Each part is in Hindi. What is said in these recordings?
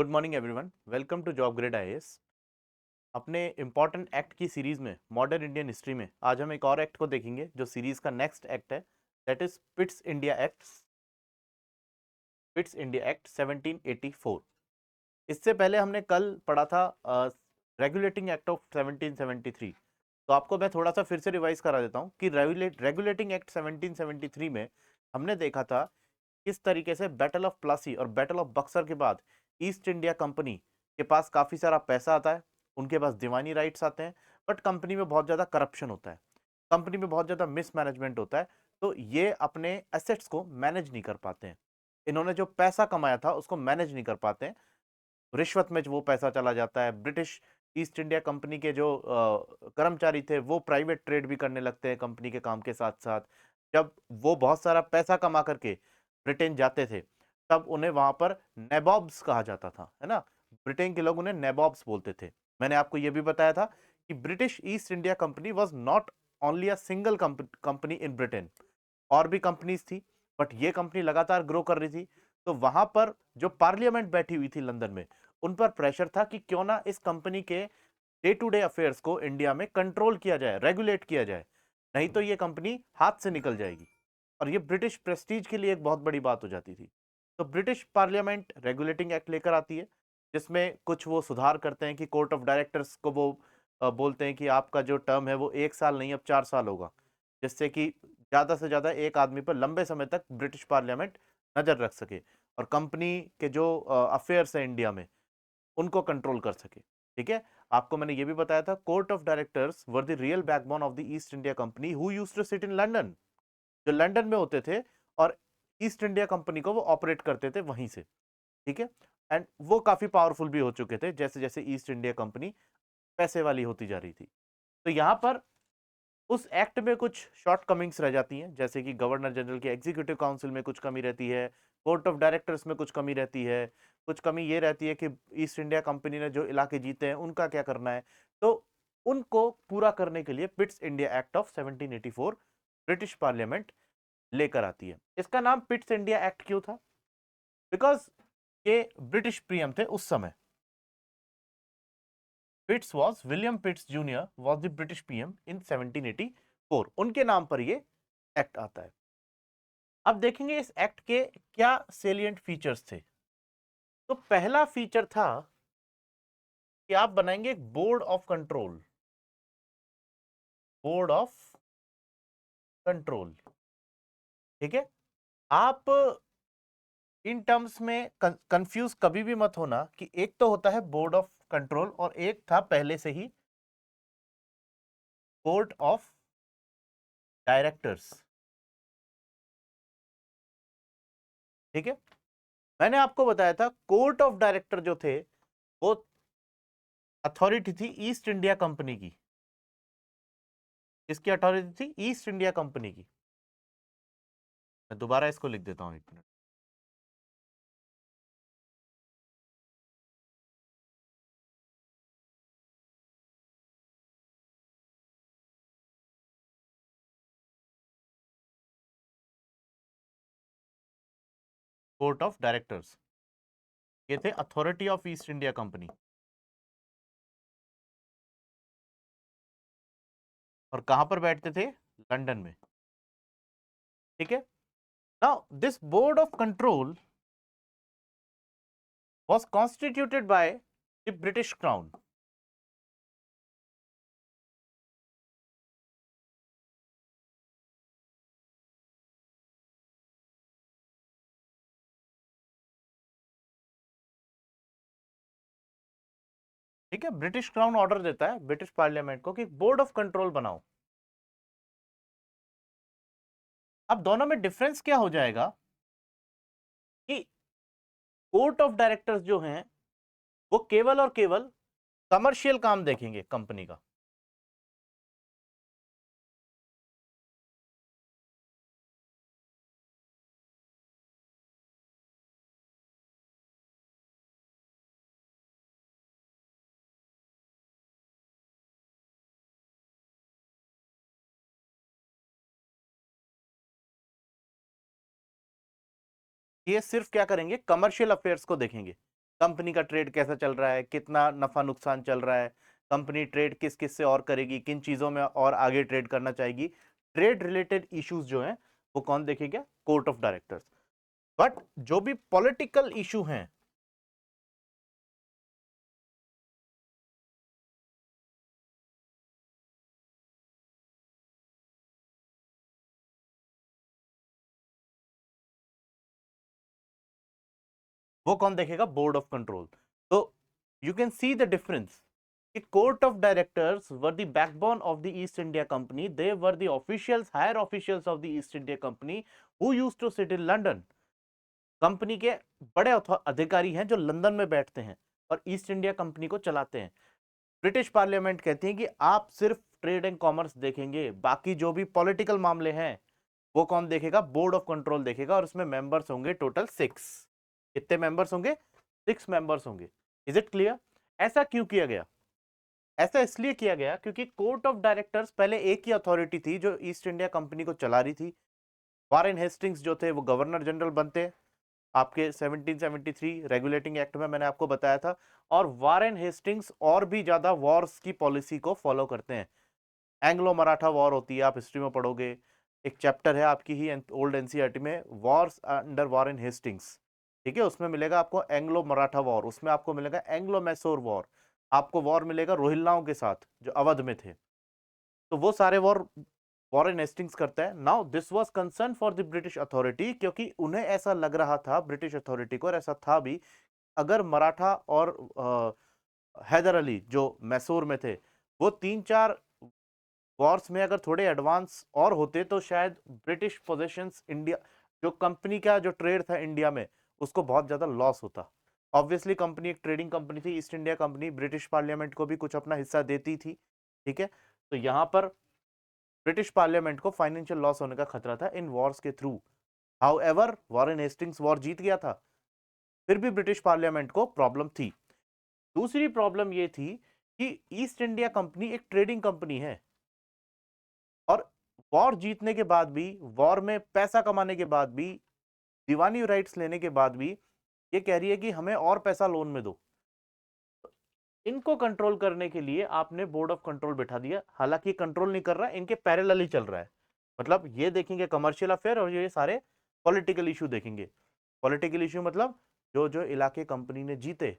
Good morning everyone, welcome to Job Grade IAS. अपने इम्पॉर्टेंट एक्ट की सीरीज में मॉडर्न इंडियन हिस्ट्री में आज हम एक और एक्ट को देखेंगे जो सीरीज का नेक्स्ट एक्ट है। That is पिट्स India act 1784। इससे पहले हमने कल पढ़ा था रेगुलेटिंग एक्ट ऑफ 1773। तो आपको मैं थोड़ा सा फिर से रिवाइज करा देता हूँ कि रेगुलेटिंग एक्ट 1773 में हमने देखा था किस तरीके से बैटल ऑफ प्लासी और बैटल ऑफ बक्सर के बाद ईस्ट इंडिया कंपनी के पास काफ़ी सारा पैसा आता है, उनके पास दीवानी राइट्स आते हैं, बट कंपनी में बहुत ज़्यादा करप्शन होता है, कंपनी में बहुत ज़्यादा मिसमैनेजमेंट होता है। तो ये अपने एसेट्स को मैनेज नहीं कर पाते हैं, इन्होंने जो पैसा कमाया था उसको मैनेज नहीं कर पाते हैं, रिश्वत में वो पैसा चला जाता है। ब्रिटिश ईस्ट इंडिया कंपनी के जो कर्मचारी थे वो प्राइवेट ट्रेड भी करने लगते हैं कंपनी के काम के साथ साथ। जब वो बहुत सारा पैसा कमा करके ब्रिटेन जाते थे तब उन्हें वहां पर नेबॉब्स कहा जाता था, है ना। ब्रिटेन के लोग उन्हें नेबॉब्स बोलते थे। मैंने आपको यह भी बताया था कि British east India company was not only a single company in Britain, और भी कंपनीज थी, बट ये कंपनी लगातार ग्रो कर रही थी। तो वहां पर जो पार्लियामेंट बैठी हुई थी लंदन में, उन पर प्रेशर था कि क्यों ना इस कंपनी के डे टू डे अफेयर्स को इंडिया में कंट्रोल किया जाए, रेगुलेट किया जाए, नहीं तो ये कंपनी हाथ से निकल जाएगी। और ये ब्रिटिश प्रेस्टीज के लिए एक बहुत बड़ी बात हो जाती थी। तो ब्रिटिश पार्लियामेंट रेगुलेटिंग एक्ट लेकर आती है, जिसमें कुछ वो सुधार करते हैं कि कोर्ट ऑफ डायरेक्टर्स को वो बोलते हैं कि आपका जो टर्म है वो 1 साल नहीं अब 4 साल होगा, जिससे कि ज्यादा से ज्यादा एक आदमी पर लंबे समय तक ब्रिटिश पार्लियामेंट नजर रख सके और कंपनी के जो अफेयर्स है इंडिया में उनको कंट्रोल कर सके। ठीक है। आपको मैंने ये भी बताया था court of directors were the real backbone of the East India company who used to sit in London, जो लंदन में होते थे और ईस्ट इंडिया कंपनी को वो ऑपरेट करते थे वहीं से। ठीक है। एंड वो काफी पावरफुल भी हो चुके थे जैसे जैसे ईस्ट इंडिया कंपनी पैसे वाली होती जा रही थी। तो यहां पर उस एक्ट में कुछ शॉर्ट कमिंग्स रह जाती हैं, जैसे कि गवर्नर जनरल के एग्जीक्यूटिव काउंसिल में कुछ कमी रहती है, कोर्ट ऑफ डायरेक्टर्स में कुछ कमी रहती है, कुछ कमी ये रहती है कि ईस्ट इंडिया कंपनी ने जो इलाके जीते हैं उनका क्या करना है। तो उनको पूरा करने के लिए पिट्स India act of 1784 British parliament लेकर आती है। इसका नाम पिट्स इंडिया एक्ट क्यों था? बिकॉज ये ब्रिटिश पीएम थे उस समय। Pitts was William Pitts junior was the British PM in 1784, उनके नाम पर ये एक्ट आता है। अब देखेंगे इस एक्ट के क्या सेलिएंट फीचर्स थे। तो पहला फीचर था कि आप बनाएंगे एक board of control, board of control. ठीक है। आप इन टर्म्स में कंफ्यूज कभी भी मत होना कि एक तो होता है बोर्ड ऑफ कंट्रोल और एक था पहले से ही बोर्ड ऑफ डायरेक्टर्स। ठीक है। मैंने आपको बताया था कोर्ट ऑफ डायरेक्टर जो थे वो अथॉरिटी थी ईस्ट इंडिया कंपनी की। किसकी अथॉरिटी थी? ईस्ट इंडिया कंपनी की। मैं दोबारा इसको लिख देता हूं, एक मिनट। कोर्ट ऑफ डायरेक्टर्स ये थे authority of east India company, और कहां पर बैठते थे? लंदन में। ठीक है। Now this board of control was constituted by the British crown. ठीक है। ब्रिटिश क्राउन ऑर्डर देता है ब्रिटिश पार्लियामेंट को कि बोर्ड ऑफ कंट्रोल बनाओ। अब दोनों में डिफरेंस क्या हो जाएगा कि कोर्ट ऑफ डायरेक्टर्स जो हैं वो केवल और केवल कमर्शियल काम देखेंगे कंपनी का। ये सिर्फ क्या करेंगे? कमर्शियल अफेयर्स को देखेंगे। कंपनी का ट्रेड कैसा चल रहा है, कितना नफा नुकसान चल रहा है, कंपनी ट्रेड किस किस से और करेगी, किन चीजों में और आगे ट्रेड करना चाहेगी, ट्रेड रिलेटेड इश्यूज जो हैं वो कौन देखेगा, कोर्ट ऑफ डायरेक्टर्स। बट जो भी पॉलिटिकल इशू हैं, वो कौन देखेगा, बोर्ड ऑफ कंट्रोल। तो you can see the difference कि court of directors were the backbone of the East India company, they were the officials, higher officials of the East India company who used to sit in London. Company के बड़े अधिकारी हैं जो लंदन में बैठते हैं और ईस्ट इंडिया कंपनी को चलाते हैं। ब्रिटिश पार्लियामेंट कहती है कि आप सिर्फ ट्रेड एंड कॉमर्स देखेंगे, बाकी जो भी पॉलिटिकल मामले हैं वो कौन देखेगा, बोर्ड ऑफ कंट्रोल देखेगा, और उसमें मेंबर्स होंगे टोटल 6। कितने मेंबर्स होंगे, 6 मेंबर्स होंगे। Is it clear? ऐसा क्यों किया गया? ऐसा इसलिए किया गया क्योंकि कोर्ट ऑफ डायरेक्टर्स पहले एक ही अथॉरिटी थी जो ईस्ट इंडिया कंपनी को चला रही थी। वॉरेन हेस्टिंग्स जो थे वो गवर्नर जनरल बनते आपके 1773 रेगुलेटिंग एक्ट में, मैंने आपको बताया था। और वॉरेन हेस्टिंग्स और भी ज्यादा वॉर्स की पॉलिसी को फॉलो करते हैं। एंग्लो मराठा वॉर होती है, आप हिस्ट्री में पढ़ोगे, एक चैप्टर है आपकी ही ओल्ड एनसीईआरटी में, वॉर्स अंडर वॉरेन हेस्टिंग्स, ठीक है। उसमें मिलेगा आपको एंग्लो मराठा वॉर, उसमें आपको मिलेगा एंग्लो मैसूर वॉर, आपको वॉर मिलेगा रोहिल्लाओं के साथ जो अवध में थे। तो वो सारे वॉर वॉरेन हेस्टिंग्स करता है। Now this was concern for the British authority, क्योंकि उन्हें ऐसा लग रहा था, ब्रिटिश अथॉरिटी को, और ऐसा था भी, अगर मराठा और हैदर अली जो मैसूर में थे वो 3-4 वॉर्स में अगर थोड़े एडवांस और होते तो शायद ब्रिटिश पोजेशंस, इंडिया जो कंपनी का जो ट्रेड था इंडिया में, उसको बहुत ज्यादा लॉस होता। ऑब्वियसली कंपनी एक ट्रेडिंग कंपनी थी, east India company British parliament को भी कुछ अपना हिस्सा देती थी, ठीक है। तो यहां पर ब्रिटिश पार्लियामेंट को फाइनेंशियल लॉस होने का खतरा था इन वॉर्स के through. However Warren Hastings war जीत गया था, फिर भी ब्रिटिश पार्लियामेंट को प्रॉब्लम थी। दूसरी प्रॉब्लम यह थी कि ईस्ट इंडिया कंपनी एक ट्रेडिंग कंपनी है, और वॉर जीतने के बाद भी, वॉर में पैसा कमाने के बाद भी, दीवानी राइट्स लेने के बाद भी ये कह रही है कि हमें और पैसा लोन में दो। इनको कंट्रोल करने के लिए आपने बोर्ड ऑफ कंट्रोल बिठा दिया। हालांकि कंट्रोल नहीं कर रहा, इनके पैरेलल ही चल रहा है। मतलब ये देखेंगे कमर्शियल अफेयर और ये सारे पॉलिटिकल इशू देखेंगे। पॉलिटिकल इशू मतलब जो जो इलाके कंपनी ने जीते,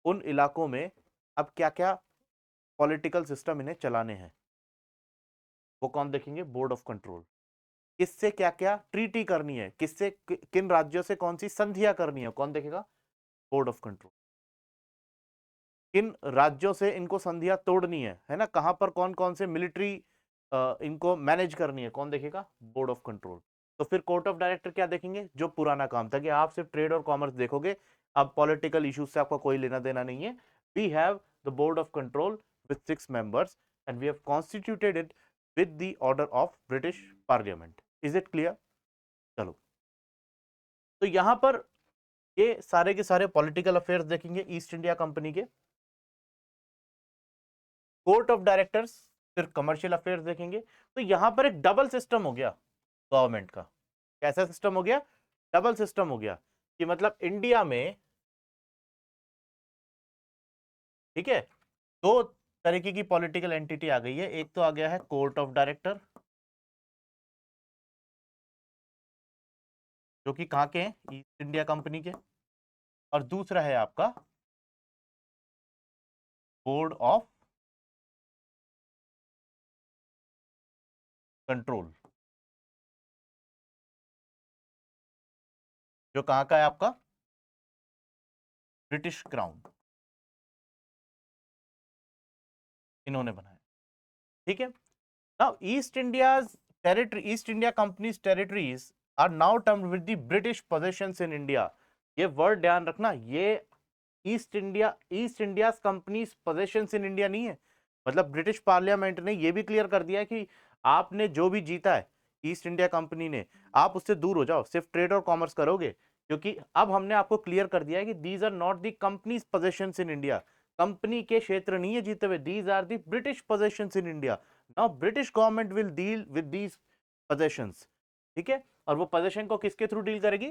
उन इलाकों में अब क्या क्या पॉलिटिकल सिस्टम इन्हें चलाने हैं, वो कौन देखेंगे, बोर्ड ऑफ कंट्रोल। किससे क्या क्या ट्रीटी करनी है, किससे किन राज्यों से कौन सी संधियां करनी है, कौन देखेगा, बोर्ड ऑफ कंट्रोल। किन राज्यों से इनको संधियां तोड़नी है ना, कहां पर कौन कौन से मिलिट्री इनको मैनेज करनी है, कौन देखेगा, बोर्ड ऑफ कंट्रोल। तो फिर कोर्ट ऑफ डायरेक्टर क्या देखेंगे, जो पुराना काम था कि आप सिर्फ ट्रेड और कॉमर्स देखोगे, अब पॉलिटिकल इश्यूज से आपका कोई लेना देना नहीं है। We have the board of control with 6 members and we have constituted it with the order of British parliament. Is it clear? चलो, तो यहां पर ये सारे के सारे पॉलिटिकल अफेयर्स देखेंगे ईस्ट इंडिया कंपनी के। कोर्ट ऑफ डायरेक्टर्स सिर्फ कमर्शियल अफेयर्स देखेंगे। तो यहां पर एक डबल सिस्टम हो गया गवर्नमेंट का। कैसा सिस्टम हो गया, डबल सिस्टम हो गया, कि मतलब इंडिया में, ठीक है, दो तरीके की पॉलिटिकल एंटिटी आ गई है। एक तो आ गया है कोर्ट ऑफ डायरेक्टर, जो कि कहां के हैं, ईस्ट इंडिया कंपनी के, और दूसरा है आपका बोर्ड ऑफ कंट्रोल, जो कहां का है आपका, ब्रिटिश क्राउन, इन्होंने बनाया, ठीक है। Now East India territory, East India company's territories are now termed with the British possessions in India. ये वर्ड ध्यान रखना, ये East India company's possessions in India नहीं है। मतलब ब्रिटिश पार्लियामेंट ने ये भी क्लियर कर दिया है कि आपने जो भी जीता है ईस्ट इंडिया कंपनी ने, आप उससे दूर हो जाओ, सिर्फ ट्रेड और कॉमर्स करोगे, क्योंकि अब हमने आपको क्लियर कर दिया है कि these are not the company's possessions in India. Company के क्षेत्र नहीं है जीते हुए, these are the British possessions in India. Now British government will deal with these possessions, ठीक है। और वो पोजेशन को किसके थ्रू डील करेगी,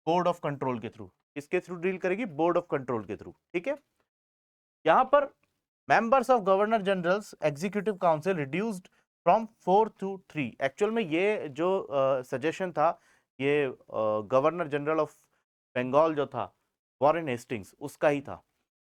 बोर्ड ऑफ कंट्रोल के थ्रू। किसके थ्रू डील करेगी? बोर्ड ऑफ कंट्रोल के थ्रू। ठीक है, यहां पर members of governor general's executive council reduced from 4 to 3। Actual में ये जो सजेशन था, ये गवर्नर जनरल ऑफ बंगाल जो था वॉरेन हेस्टिंग्स, उसका ही था।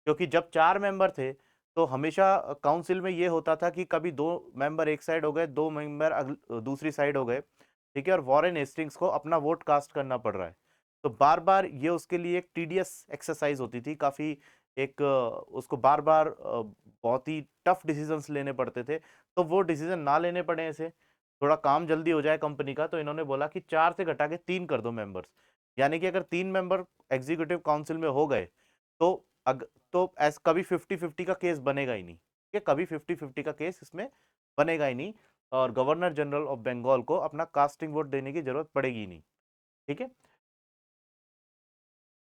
क्योंकि जब 4 मेंबर थे तो हमेशा काउंसिल में ये होता था कि कभी 2 मेंबर एक साइड हो गए, 2 मेंबर दूसरी साइड हो गए। ठीक है, और वॉरेन हेस्टिंग्स को अपना वोट कास्ट करना पड़ रहा है, तो बार बार ये उसके लिए एक टीडियस एक्सरसाइज होती थी, काफी एक उसको बार बार बहुत ही टफ डिसीजंस लेने पड़ते थे। तो वो डिसीजन ना लेने पड़े ऐसे, थोड़ा काम जल्दी हो जाए कंपनी का, तो इन्होंने बोला कि 4 से घटा के 3 कर दो मेंबर्स। यानी कि अगर 3 मेंबर एग्जीक्यूटिव काउंसिल में हो गए तो तो ऐसा कभी 50-50 का केस बनेगा ही नहीं। ठीक है, कभी 50-50 का केस इसमें बनेगा ही नहीं, और गवर्नर जनरल ऑफ बंगाल को अपना कास्टिंग वोट देने की जरूरत पड़ेगी ही नहीं। ठीक है,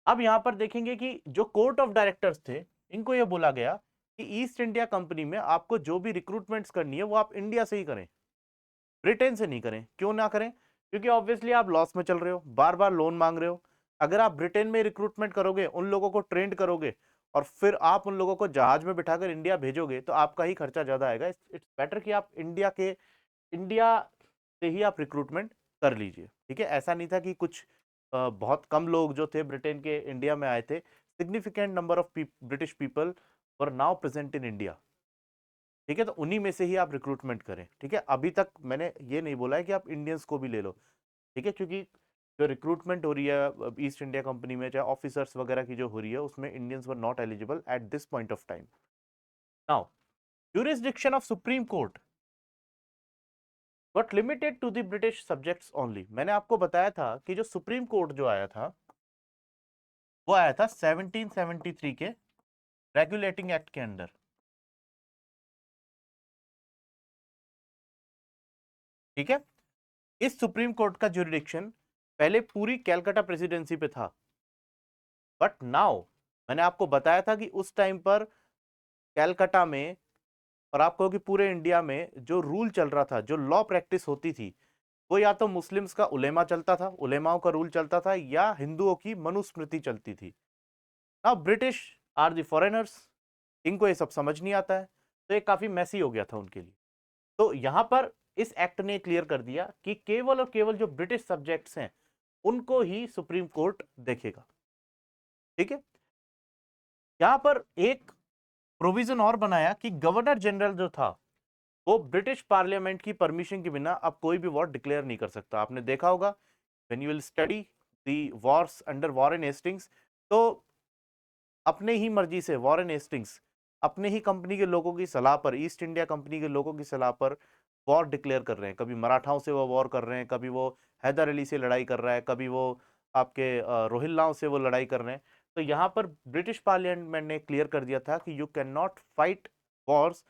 अब यहां पर देखेंगे कि जो कोर्ट ऑफ डायरेक्टर्स थे, इनको यह बोला गया कि ईस्ट इंडिया कंपनी में आपको जो भी रिक्रूटमेंट्स करनी है वो आप इंडिया से ही करें, ब्रिटेन से नहीं करें। क्यों ना करें? क्योंकि ऑब्वियसली आप लॉस में चल रहे हो, बार बार लोन मांग रहे हो। अगर आप ब्रिटेन में रिक्रूटमेंट करोगे, उन लोगों को ट्रेंड करोगे और फिर आप उन लोगों को जहाज में बिठाकर इंडिया भेजोगे, तो आपका ही खर्चा ज्यादा आएगा। इट्स बेटर कि आप इंडिया से ही आप रिक्रूटमेंट कर लीजिए। ठीक है, ऐसा नहीं था कि कुछ बहुत कम लोग जो थे ब्रिटेन के इंडिया में आए थे। Significant number of British people were now present in India. ठीक है, तो उन्हीं में से ही आप रिक्रूटमेंट करें। ठीक है, अभी तक मैंने ये नहीं बोला है कि आप इंडियंस को भी ले लो। ठीक है, क्योंकि जो रिक्रूटमेंट हो रही है ईस्ट इंडिया कंपनी में, चाहे ऑफिसर्स वगैरह की जो हो रही है, उसमें Indians were not eligible at this point of time. Now jurisdiction of supreme court got limited to the british subjects only। मैंने आपको बताया था कि जो सुप्रीम कोर्ट जो आया था वो आया था 1773 के रेगुलेटिंग एक्ट के अंडर। ठीक है, इस सुप्रीम कोर्ट का जुरिडिक्शन पहले पूरी कैलकाटा प्रेसिडेंसी पे था, बट नाउ मैंने आपको बताया था कि उस टाइम पर कैलकाटा में, और आपको कि पूरे इंडिया में जो रूल चल रहा था, जो लॉ प्रैक्टिस होती थी, वो या तो मुस्लिम्स का उलेमा चलता था, उलेमाओं का रूल चलता था, या हिंदुओं की मनुस्मृति चलती थी। Now British are the foreigners, इनको ये सब समझ नहीं आता है, तो ये काफी मैसी हो गया था उनके लिए। तो यहां पर इस एक्ट ने क्लियर कर दिया कि केवल और केवल जो ब्रिटिश सब्जेक्ट्स हैं उनको ही सुप्रीम कोर्ट देखेगा। ठीक है, यहां पर एक प्रोविजन और बनाया कि गवर्नर जनरल जो था वो ब्रिटिश पार्लियामेंट की परमिशन के बिना अब कोई भी वॉर डिक्लेयर नहीं कर सकता। आपने देखा होगा when you will study the Wars under Warren Hastings, तो अपने ही मर्जी से वॉरेन हेस्टिंग्स अपने ही कंपनी के लोगों की सलाह पर, ईस्ट इंडिया कंपनी के लोगों की सलाह पर वॉर डिक्लेयर कर रहे हैं। कभी मराठाओं से वो वॉर कर रहे हैं, कभी वो हैदर अली से लड़ाई कर रहा है, कभी वो आपके रोहिल्लाओं से वो लड़ाई कर रहे हैं। तो यहाँ पर ब्रिटिश पार्लियामेंट ने क्लियर कर दिया था कि you can not fight Wars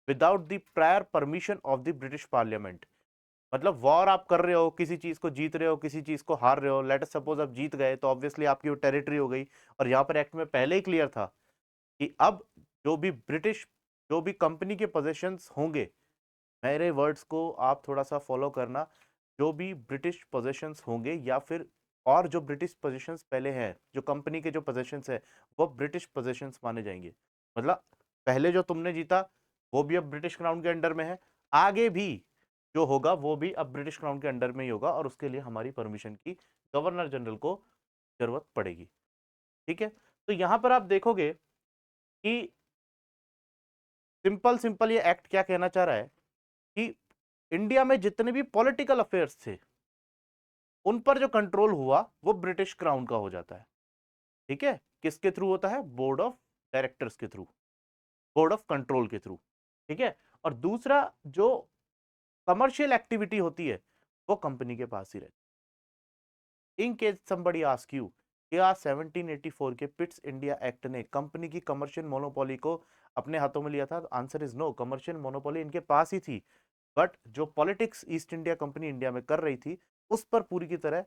without the prior permission of the British parliament. मतलब वॉर आप कर रहे हो, किसी चीज को जीत रहे हो, किसी चीज को हार रहे हो, लेट अस सपोज आप जीत गए, तो ऑब्वियसली आपकी वो टेरिटरी हो गई। और यहाँ पर एक्ट में पहले ही क्लियर था कि अब जो भी ब्रिटिश, जो भी कंपनी के पोजेशंस होंगे, मेरे वर्ड्स को आप थोड़ा सा फॉलो करना, जो भी ब्रिटिश पोजेशंस होंगे या फिर और जो ब्रिटिश पोजेशंस पहले हैं, जो कंपनी के जो पोजेशंस है, वो ब्रिटिश पोजेशंस माने जाएंगे। मतलब पहले जो तुमने जीता वो भी अब ब्रिटिश क्राउन के अंडर में है, आगे भी जो होगा वो भी अब ब्रिटिश क्राउन के अंडर में ही होगा, और उसके लिए हमारी परमिशन की गवर्नर जनरल को जरूरत पड़ेगी। ठीक है, तो यहां पर आप देखोगे कि सिंपल सिंपल ये एक्ट क्या कहना चाह रहा है कि इंडिया में जितने भी पॉलिटिकल अफेयर्स थे उन पर जो कंट्रोल हुआ वो ब्रिटिश क्राउन का हो जाता है। ठीक है, किसके थ्रू होता है? बोर्ड ऑफ डायरेक्टर्स के थ्रू, बोर्ड ऑफ कंट्रोल के थ्रू। ठीक है, और दूसरा जो कमर्शियल एक्टिविटी होती है वो कंपनी के पास ही रहती है। In case somebody ask you, क्या 1784 के पिट्स इंडिया एक्ट ने कंपनी की कमर्शियल मोनोपोली को अपने हाथों में लिया था? Answer is no, commercial monopoly इनके पास ही थी, बट जो politics East India company India में कर रही थी उस पर पूरी की तरह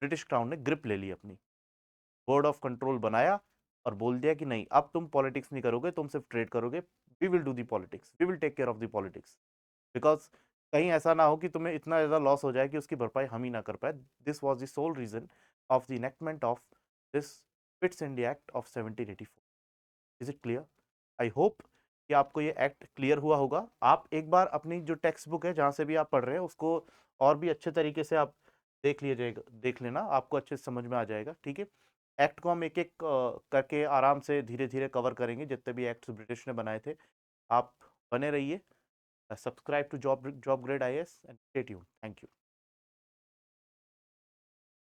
ब्रिटिश क्राउन ने ग्रिप ले ली अपनी। बोर्ड ऑफ कंट्रोल बनाया और बोल दिया कि नहीं, अब तुम पॉलिटिक्स नहीं करोगे, तुम सिर्फ ट्रेड करोगे। We will do the politics, we will take care of the politics, because कहीं ऐसा ना हो कि तुम्हें इतना ज्यादा लॉस हो जाए कि उसकी भरपाई हम ही ना कर पाए। This was the sole reason of the enactment of this Pitt's India Act of 1784. Is it clear? I hope कि आपको ये एक्ट क्लियर हुआ होगा। आप एक बार अपनी जो टेक्स्ट बुक है जहाँ से भी आप पढ़ रहे हैं उसको और भी अच्छे तरीके से आप देख लेना, आपको अच्छे से समझ में आ जाएगा। ठीक है, एक्ट को हम एक एक करके आराम से धीरे धीरे कवर करेंगे, जितने भी एक्ट्स ब्रिटिश ने बनाए थे। आप बने रहिए। Subscribe to Job Grade IAS and stay tuned. Thank you.